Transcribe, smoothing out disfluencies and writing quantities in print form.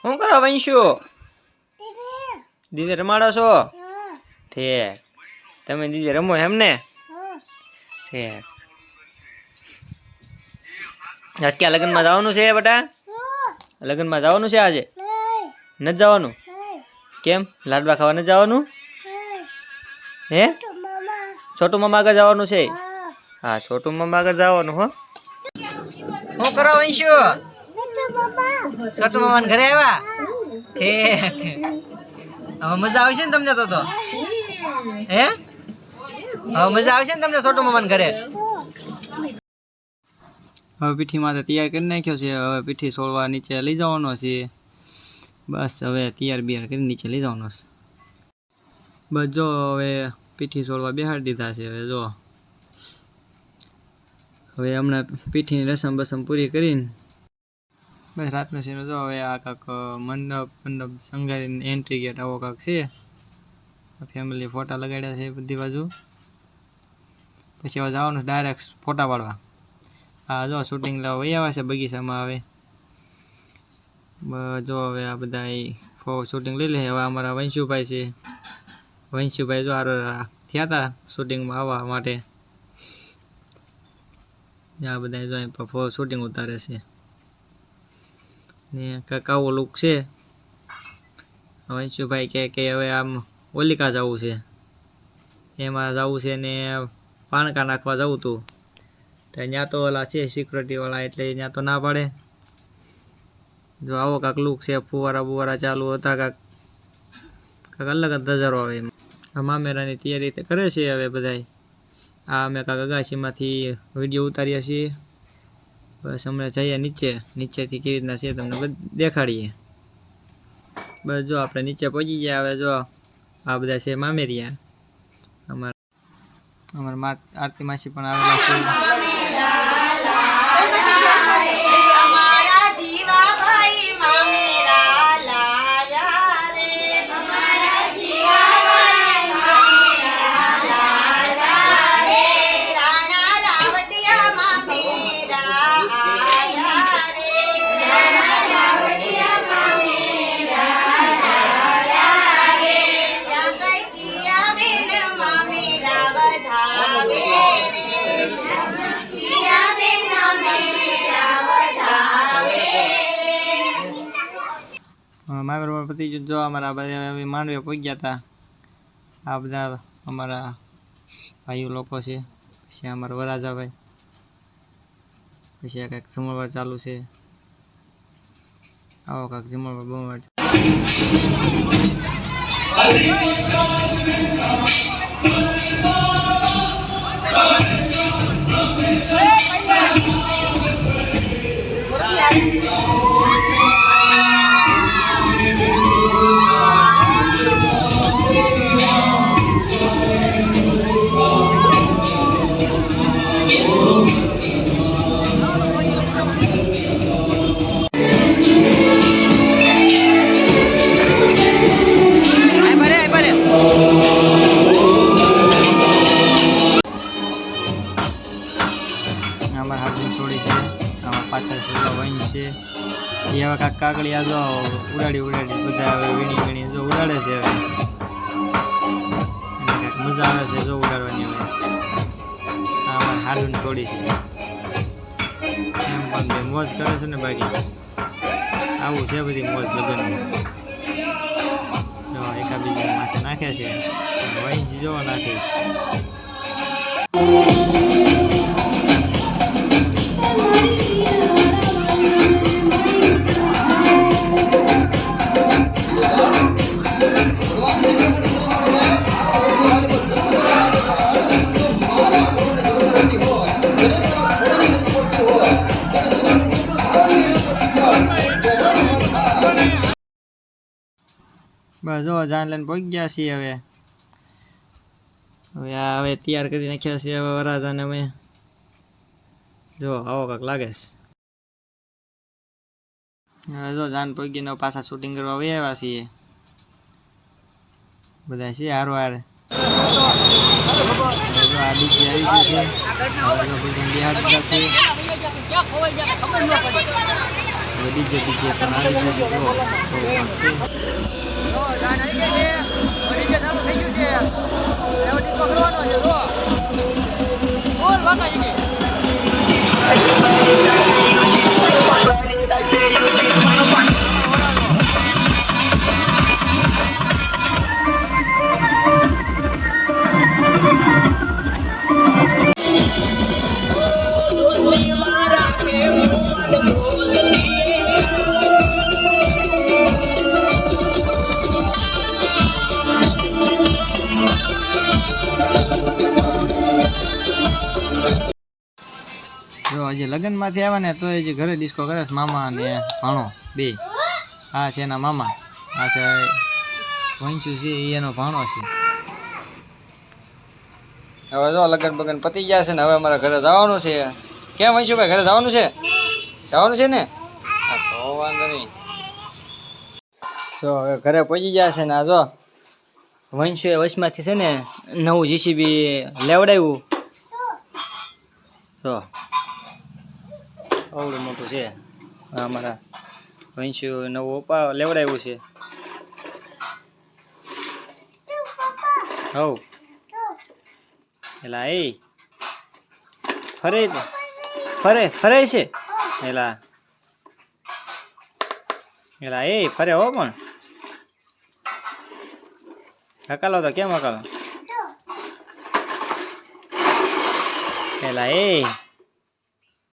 શું કરો વંશુ? દીદી રમાડો છો? ઠીક. તમે દીદી રમો એમ ને? ઠીક. આજ ક્યાં લગ્નમાં જવાનું છે બેટા? લગ્નમાં જવાનું છે આજે? નથી જવાનું? કેમ? લાડવા ખાવા નથી જવાનું? હે? છોટુ મામા આગળ જવાનું છે? હા, છોટુ મામા આગળ જવાનું. હો, શું કરો વંશુ? છોટુ મામા ઘરે આવ્યા? હવે મજા આવશે ને તમને? તો હે, હવે મજા આવશે ને તમને છોટુ મામા ઘરે? હવે પીઠીમાં તો તૈયાર કરી નાખ્યો છે. હવે પીઠી છોડવા નીચે લઈ જવાનો છે. બસ હવે તૈયાર બિયાર કરી નીચે લઈ જવાનો છે. બસ જો હવે પીઠી છોડવા બેહાડી દીધા છે. હવે જો હવે હમણાં પીઠીની રસમ બસમ પૂરી કરીને બસ રાતનો સીનો જો હવે આ કાંક મંડપ સંગારીને એન્ટ્રી ગેટ આવો કાંક છે. ફેમિલી ફોટા લગાડ્યા છે બધી બાજુ. પછી હવે જવાનું ડાયરેક્ટ ફોટા પાડવા. હા જો શૂટિંગ લેવા વહી આવ્યા છે બગીચામાં. હવે જો હવે આ બધા શૂટિંગ લઈ લે. હવે અમારા વંશુભાઈ છે. વંશુભાઈ જો હારો થયા હતા શૂટિંગમાં આવવા માટે. આ બધા જો શૂટિંગ ઉતારે છે ને કાંક આવો લુક છે. વંશુભાઈ કે હવે આમ ઓલિકા જવું છે, એમાં જવું છે ને પાણકા નાખવા જવું હતું. તો ત્યાં તો ઓલા છે સિક્યુરિટીવાળા, એટલે ત્યાં તો ના પાડે. જો આવો કાંક લુક છે. ફુવારા બુવારા ચાલુ હતા. કાંક અલગ જ નજારો આવે. મામેરાની તૈયારી કરે છે હવે બધાય. આ અમે કાંક અગાશીમાંથી વિડીયો ઉતારીએ છીએ. બસ હમણાં જઈએ નીચેથી કેવી રીતના છે તમને દેખાડીએ. બસ જો આપણે નીચે પહોંચી ગયા. હવે જો આ બધા છે મામેરિયા. અમારા આરતી માસી પણ આવેલા છે. મારા પતિ જો અમારા બધા માંડવે પહોંચ્યા હતા. આ બધા અમારા ભાઈઓ લોકો છે. પછી અમારા વરાજાભાઈ. પછી આ કાંઈક જમણવાર ચાલુ છે. આવો કાંઈક જમણવાર બમણવાર છોડી છે. આમાં પાછળ છે વહીન છે. એ હવે કાંક કાગળિયા જો ઉડાડી બધા હવે વીણી જો ઉડાડે છે. હવે એને કાંઈક મજા આવે છે જો ઉડાડવાની. હવે આ અમારે હાડું છોડી છે. એમ પણ મોજ કરે છે ને. બાકી આવું છે બધી મોજ લગ્નની. જો એકાબીજા માથે નાખે છે. વહીન જોવા નાખે. બસ જો જાન લઈને પહોંચી ગયા છીએ. હવે તૈયાર કરી નાખ્યા છીએ હવે વરાજાને. અમે જો આવો કાંક લાગે છે. હવે જો જાન પહોંચીને પાછા શૂટિંગ કરવા વહી આવ્યા છીએ બધા છે હારો હાર. જો આ ડીજે આવી ગયું છે. હવે જો બિહાર દીધા છે. ડીજે બીજે પણ આવી ગયું છે. જો બહુ છે. જો હજી લગ્નમાંથી આવ્યા ને તો હજી ઘરે ડિસ્કો કરે છે. મામા અને ભાણો બે. આ છે એના મામા, આ છે વંશુ છે એનો ભાણો છે. હવે જો લગ્ન બગન પતી ગયા છે ને હવે અમારા ઘરે જવાનું છે. કેમ વંશુભાઈ ઘરે જવાનું છે? જવાનું છે ને? હા તો વાંધો નહીં. જો હવે ઘરે પહોંચી ગયા છે ને આ જો વંશુએ વચમાંથી છે ને નવું જીસીબી લેવડાવ્યું. તો આવડું મોટું છે. અમારા વંશુ નવું લેવડાવ્યું છે. હવ એલા એ ફરે છે એલા એ ફરે હો પણ હકાલો તો કેમ હકાલો એલા એ